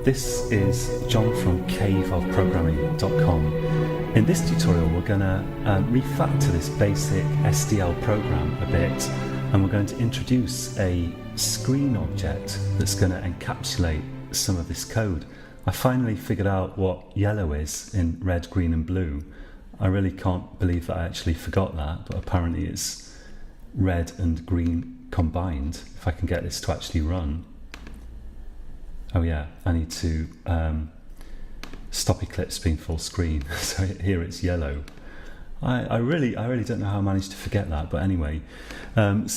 This is John from caveofprogramming.com. In this tutorial we're going to refactor this basic SDL program a bit, and we're going to introduce a screen object that's going to encapsulate some of this code. I finally figured out what yellow is in red, green and blue. I really can't believe that I actually forgot that, but apparently it's red and green combined. If I can get this to actually run. Oh yeah, I need to stop Eclipse being full screen. So here it's yellow. I really don't know how I managed to forget that, but anyway. In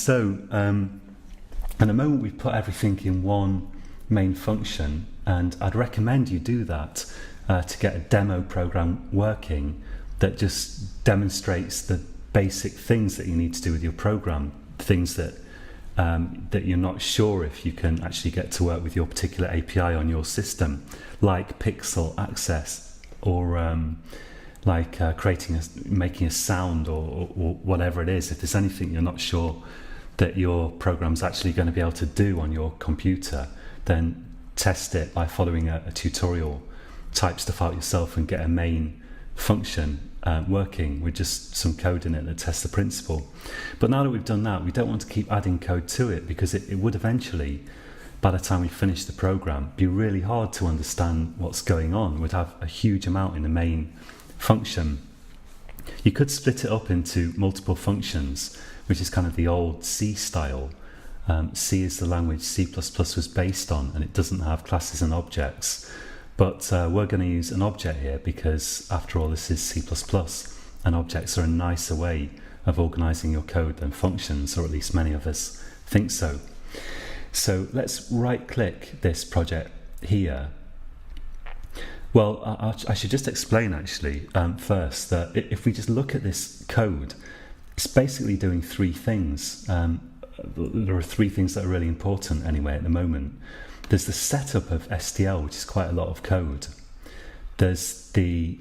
a moment we've put everything in one main function, and I'd recommend you do that to get a demo program working that just demonstrates the basic things that you need to do with your program, things that you're not sure if you can actually get to work with your particular API on your system, like pixel access, or making a sound, or whatever it is. If there's anything you're not sure that your program's actually going to be able to do on your computer, then test it by following a tutorial, type stuff out yourself and get a main function working with just some code in it that tests the principle. But now that we've done that, we don't want to keep adding code to it, because it would eventually, by the time we finish the program, be really hard to understand what's going on. We'd have a huge amount in the main function. You could split it up into multiple functions, which is kind of the old C style. C is the language C++ was based on, and it doesn't have classes and objects. But we're going to use an object here because, after all, this is C++, and objects are a nicer way of organizing your code than functions, or at least many of us think so. So let's right-click this project here. Well, I should just explain actually first that if we just look at this code, it's basically doing three things. There are three things that are really important anyway at the moment. There's the setup of SDL, which is quite a lot of code. There's the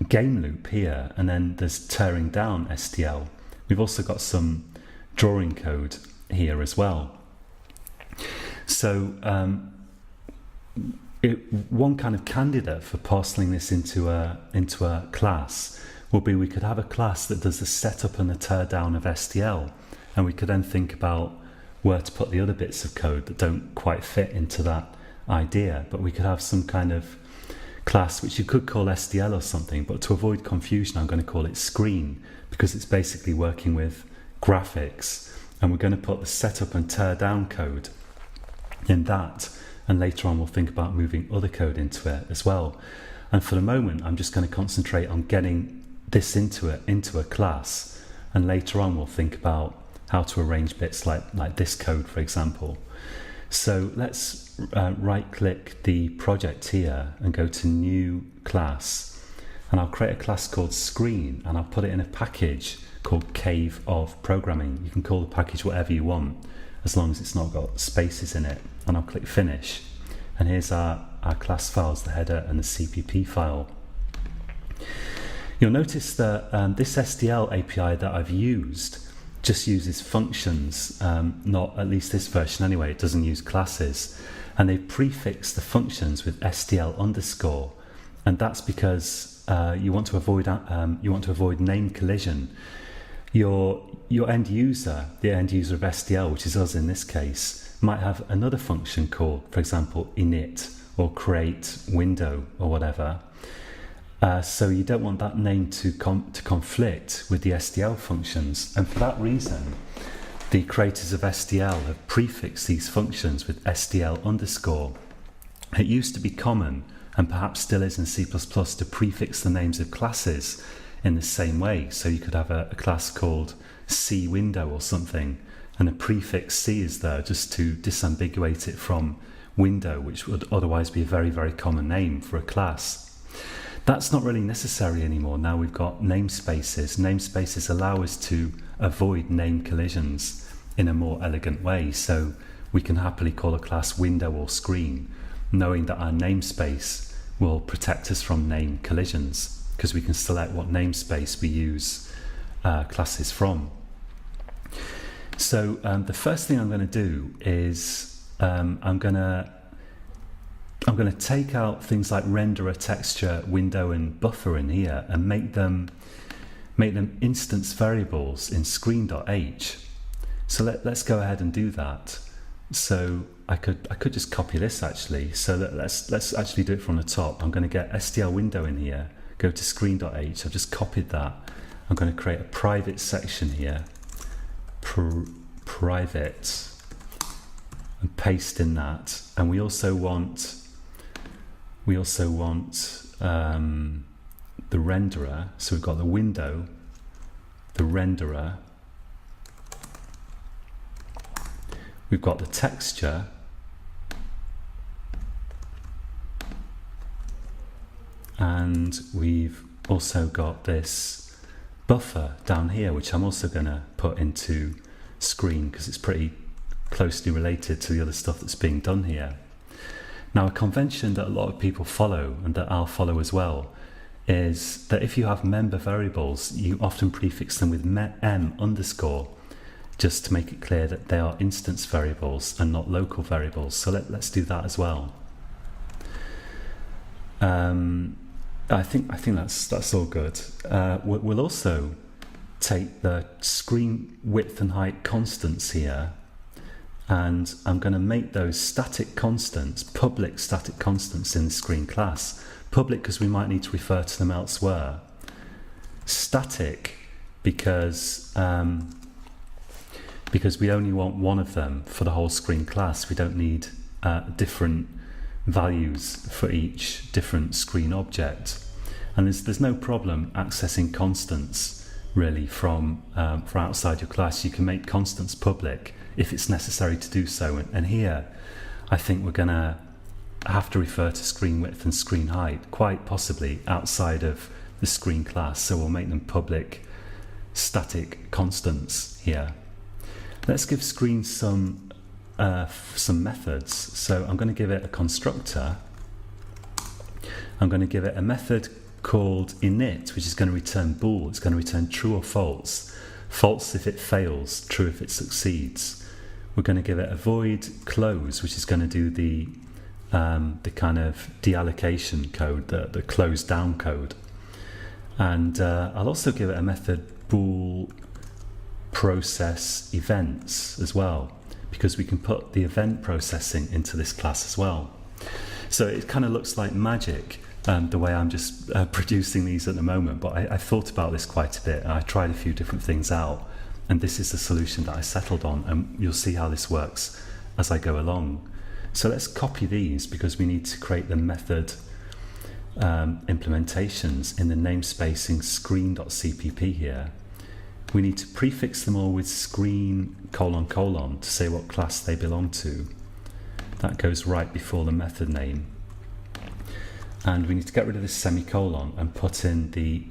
game loop here, and then there's tearing down SDL. We've also got some drawing code here as well. So one kind of candidate for parceling this into a class would be, we could have a class that does the setup and the tear down of SDL, and we could then think about where to put the other bits of code that don't quite fit into that idea. But we could have some kind of class which you could call SDL or something, but to avoid confusion I'm going to call it screen, because it's basically working with graphics, and we're going to put the setup and tear down code in that, and later on we'll think about moving other code into it as well. And for the moment I'm just going to concentrate on getting this into a class, and later on we'll think about how to arrange bits like this code, for example. So let's right-click the project here and go to New Class, and I'll create a class called Screen, and I'll put it in a package called Cave of Programming. You can call the package whatever you want, as long as it's not got spaces in it. And I'll click Finish, and here's our class files, the header and the CPP file. You'll notice that this SDL API that I've used just uses functions, not, at least this version anyway, it doesn't use classes, and they prefix the functions with SDL underscore, and that's because you want to avoid name collision. Your end user, the end user of SDL, which is us in this case, might have another function called, for example, init or create window or whatever. So you don't want that name to conflict with the SDL functions, and for that reason the creators of SDL have prefixed these functions with SDL underscore. It used to be common, and perhaps still is in C++, to prefix the names of classes in the same way. So you could have a class called C window or something, and the prefix C is there just to disambiguate it from window, which would otherwise be a very, very common name for a class. That's not really necessary anymore. Now we've got namespaces. Namespaces allow us to avoid name collisions in a more elegant way. So we can happily call a class window or screen, knowing that our namespace will protect us from name collisions, because we can select what namespace we use classes from. So the first thing I'm going to do is I'm going to I'm going to take out things like renderer, texture, window, and buffer in here and make them instance variables in screen.h. So let's go ahead and do that. So I could just copy this actually. So let's actually do it from the top. I'm going to get STL window in here, go to screen.h. I've just copied that. I'm going to create a private section here, private, and paste in that. And we also want the renderer. So we've got the window, the renderer, we've got the texture, and we've also got this buffer down here, which I'm also going to put into screen because it's pretty closely related to the other stuff that's being done here. Now, a convention that a lot of people follow, and that I'll follow as well, is that if you have member variables, you often prefix them with m underscore, just to make it clear that they are instance variables and not local variables. So let's do that as well. I think that's all good. We'll also take the screen width and height constants here, and I'm going to make those static constants, public static constants in the screen class. Public because we might need to refer to them elsewhere. Static because we only want one of them for the whole screen class. We don't need different values for each different screen object. And there's no problem accessing constants really from outside your class. You can make constants public if it's necessary to do so. And here, I think we're going to have to refer to screen width and screen height, quite possibly outside of the screen class. So we'll make them public static constants here. Let's give screen some methods. So I'm going to give it a constructor. I'm going to give it a method called init, which is going to return bool. It's going to return true or false. False if it fails, true if it succeeds. We're going to give it a void close, which is going to do the kind of deallocation code, the close down code. And I'll also give it a method bool process events as well, because we can put the event processing into this class as well. So it kind of looks like magic, the way I'm just producing these at the moment, but I thought about this quite a bit, and I tried a few different things out, and this is the solution that I settled on, and you'll see how this works as I go along. So let's copy these, because we need to create the method implementations in the namespacing screen.cpp here. We need to prefix them all with screen : to say what class they belong to. That goes right before the method name. And we need to get rid of this semicolon and put in the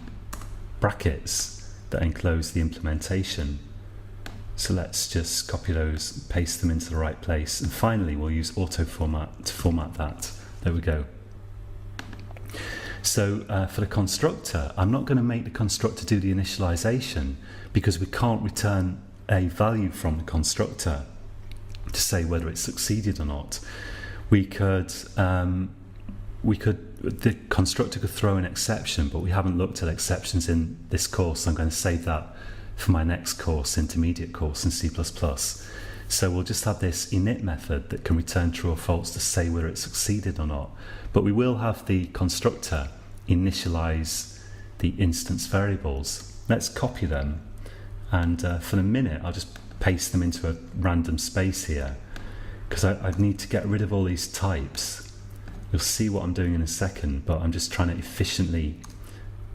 brackets that enclose the implementation. So let's just copy those, paste them into the right place. And finally, we'll use auto format to format that. There we go. So for the constructor, I'm not going to make the constructor do the initialization, because we can't return a value from the constructor to say whether it succeeded or not. The constructor could throw an exception, but we haven't looked at exceptions in this course. I'm going to save that for my next course, intermediate course in C++. So we'll just have this init method that can return true or false to say whether it succeeded or not. But we will have the constructor initialize the instance variables. Let's copy them, and for the minute I'll just paste them into a random space here, because I need to get rid of all these types. You'll see what I'm doing in a second, but I'm just trying to efficiently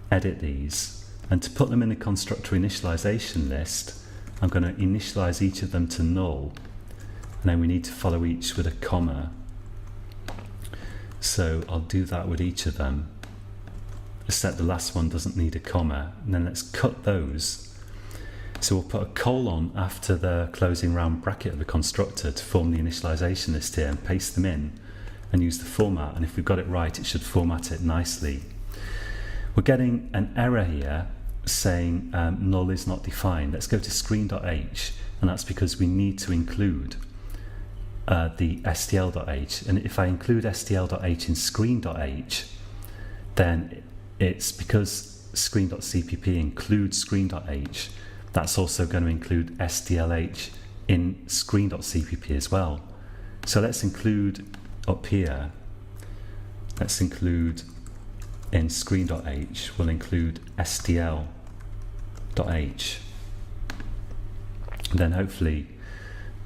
edit these. And to put them in the constructor initialization list, I'm going to initialize each of them to null, and then we need to follow each with a comma. So I'll do that with each of them, except the last one doesn't need a comma. And then let's cut those. So we'll put a colon after the closing round bracket of the constructor to form the initialization list here, and paste them in and use the format. And if we've got it right, it should format it nicely. We're getting an error here saying null is not defined. Let's go to screen.h, and that's because we need to include the stl.h, and if I include stl.h in screen.h, then it's because screen.cpp includes screen.h, that's also going to include stlh in screen.cpp as well. So let's include up here, let's include in screen.h, we'll include stl.h. Then hopefully,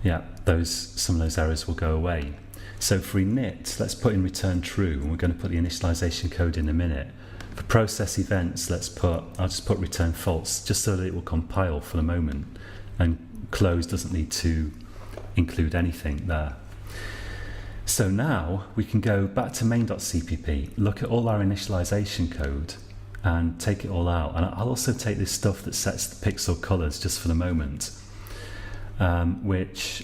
yeah, some of those errors will go away. So for init, let's put in return true, and we're going to put the initialization code in a minute. For process events, I'll just put return false, just so that it will compile for the moment, and close doesn't need to include anything there. So now we can go back to main.cpp, look at all our initialization code, and take it all out. And I'll also take this stuff that sets the pixel colors just for the moment, which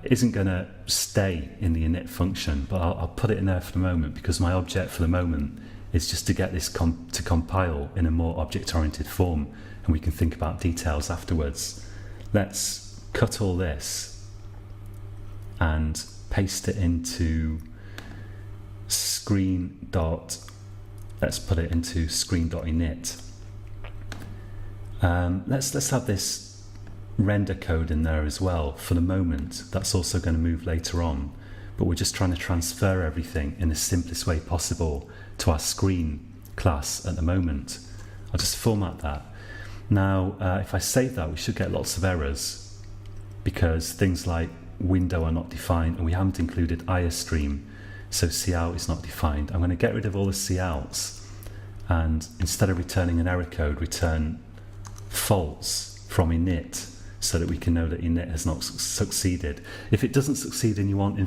isn't going to stay in the init function, but I'll put it in there for the moment, because my object for the moment is just to get this to compile in a more object-oriented form, and we can think about details afterwards. Let's cut all this and paste it into let's put it into screen.init. Let's have this render code in there as well for the moment. That's also going to move later on, but we're just trying to transfer everything in the simplest way possible to our screen class at the moment. I'll just format that. Now, if I save that, we should get lots of errors, because things like window are not defined, and we haven't included iostream, so cout is not defined. I'm going to get rid of all the couts, and instead of returning an error code, return false from init, so that we can know that init has not succeeded. If it doesn't succeed and you want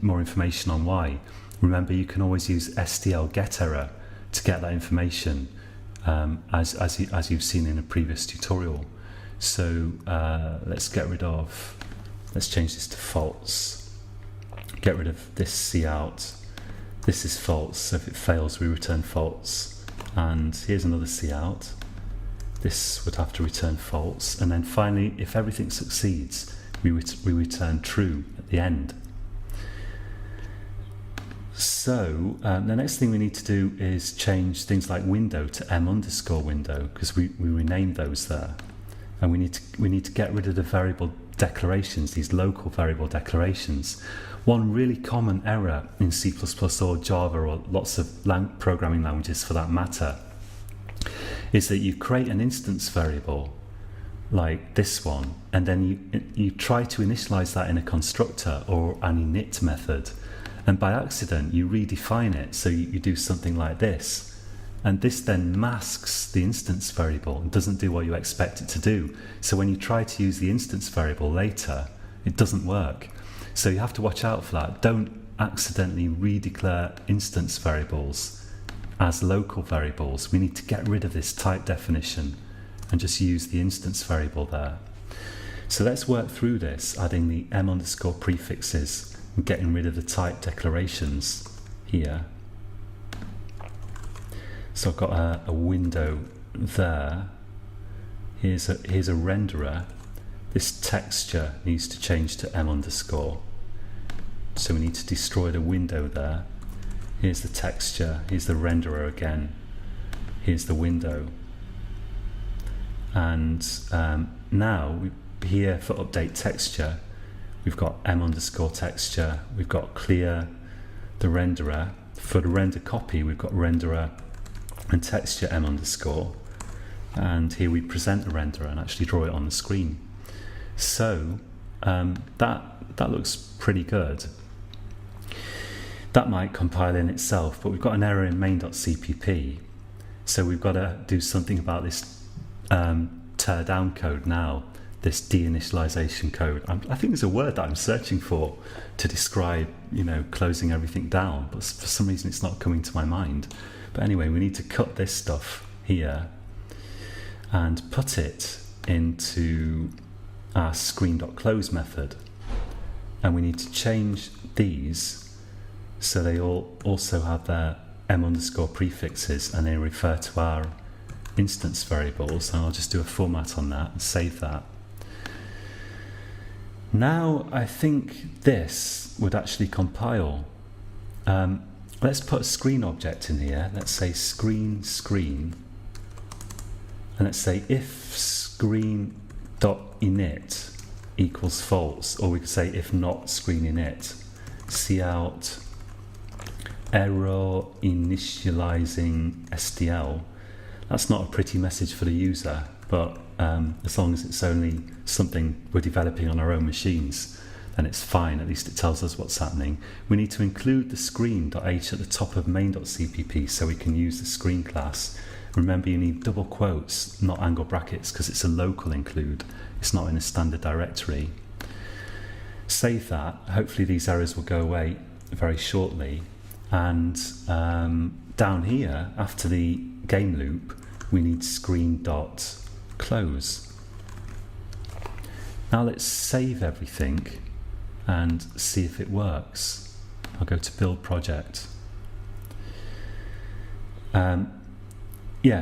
more information on why, remember you can always use stl get error to get that information, as you've seen in a previous tutorial. So let's change this to false. Get rid of this cout. This is false, so if it fails we return false. And here's another cout. This would have to return false. And then finally, if everything succeeds, we return true at the end. So the next thing we need to do is change things like window to m_window, because we renamed those there. And we need to get rid of the variable declarations, these local variable declarations. One really common error in C++ or Java, or lots of programming languages for that matter, is that you create an instance variable like this one, and then you try to initialize that in a constructor or an init method, and by accident you redefine it, so you do something like this, and this then masks the instance variable and doesn't do what you expect it to do. So when you try to use the instance variable later, it doesn't work. So you have to watch out for that. Don't accidentally redeclare instance variables as local variables. We need to get rid of this type definition and just use the instance variable there. So let's work through this, adding the m_prefixes and getting rid of the type declarations here. So I've got a window there. Here's a renderer. This texture needs to change to m_. So we need to destroy the window there. Here's the texture, here's the renderer again, here's the window. And now here for update texture, we've got m_texture, we've got clear the renderer. For the render copy, we've got renderer and texture m_. And here we present the renderer and actually draw it on the screen. So that looks pretty good. That might compile in itself, but we've got an error in main.cpp, so we've got to do something about this tear down code now, this deinitialization code. I think there's a word that I'm searching for to describe, closing everything down, but for some reason it's not coming to my mind. But anyway, we need to cut this stuff here and put it into our screen.close method, and we need to change these so they all also have their m_prefixes and they refer to our instance variables. And I'll just do a format on that and save that. Now I think this would actually compile. Let's put a screen object in here. Let's say screen, and let's say if screen.init equals false, or we could say if not screen init, cout error initializing STL. That's not a pretty message for the user, but as long as it's only something we're developing on our own machines, then it's fine. At least it tells us what's happening. We need to include the screen.h at the top of main.cpp so we can use the screen class. Remember, you need double quotes, not angle brackets, because it's a local include. It's not in a standard directory. Save that. Hopefully these errors will go away very shortly. And down here, after the game loop, we need screen.close. Now let's save everything and see if it works. I'll go to build project.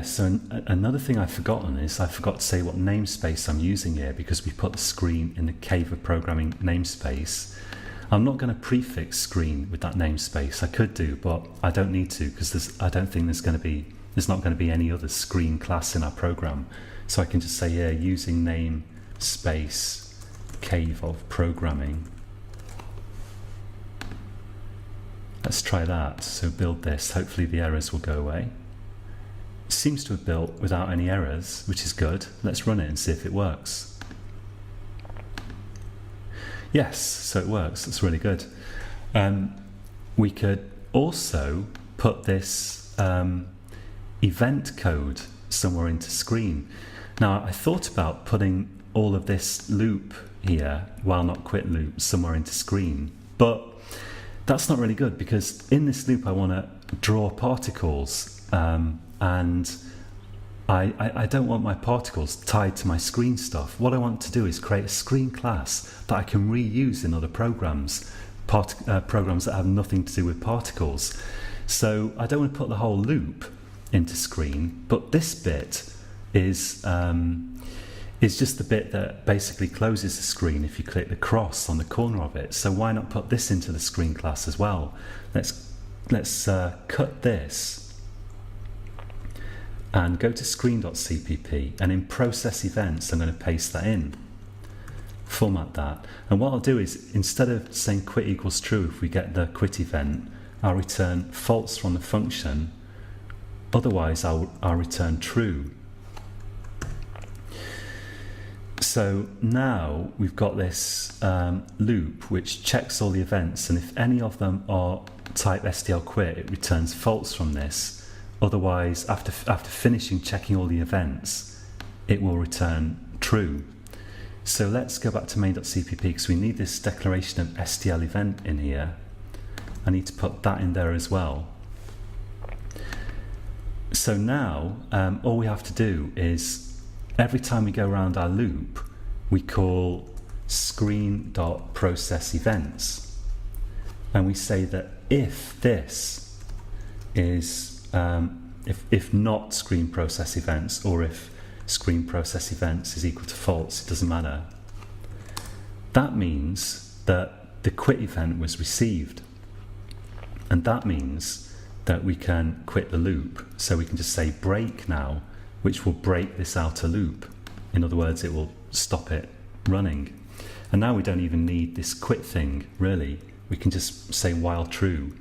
So another thing I've forgotten is I forgot to say what namespace I'm using here, because we put the screen in the Cave of Programming namespace. I'm not going to prefix screen with that namespace. I could do, but I don't need to, because I don't think there's not going to be any other screen class in our program. So I can just say here, using namespace Cave of Programming. Let's try that. So build this. Hopefully the errors will go away. It seems to have built without any errors, which is good. Let's run it and see if it works. Yes, so it works. That's really good. We could also put this event code somewhere into screen. Now, I thought about putting all of this loop here, while not quit loop, somewhere into screen, but that's not really good, because in this loop I want to draw particles, and I don't want my particles tied to my screen stuff. What I want to do is create a screen class that I can reuse in other programs, programs that have nothing to do with particles. So I don't want to put the whole loop into screen, but this bit is just the bit that basically closes the screen if you click the cross on the corner of it. So why not put this into the screen class as well? Let's cut this and go to screen.cpp, and in process events I'm going to paste that in, format that, and what I'll do is, instead of saying quit equals true if we get the quit event, I'll return false from the function, otherwise I'll return true. So now we've got this loop which checks all the events, and if any of them are type STL quit, it returns false from this. Otherwise, after finishing checking all the events, it will return true. So let's go back to main.cpp, because we need this declaration of STL event in here. I need to put that in there as well. So now all we have to do is, every time we go around our loop, we call screen.processEvents, and we say that if this is if not screen process events, or if screen process events is equal to false, it doesn't matter. That means that the quit event was received, and that means that we can quit the loop. So we can just say break now, which will break this outer loop. In other words, it will stop it running. And now we don't even need this quit thing, really. We can just say while true,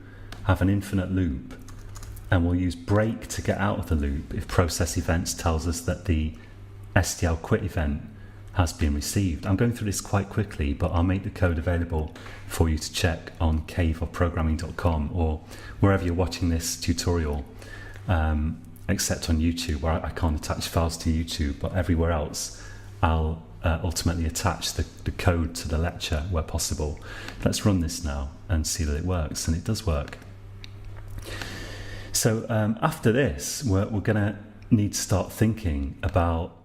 have an infinite loop, and we'll use break to get out of the loop if process events tells us that the STL quit event has been received. I'm going through this quite quickly, but I'll make the code available for you to check on caveofprogramming.com or wherever you're watching this tutorial, except on YouTube, where I can't attach files to YouTube, but everywhere else I'll ultimately attach the code to the lecture where possible. Let's run this now and see that it works, and it does work. So after this, we're going to need to start thinking about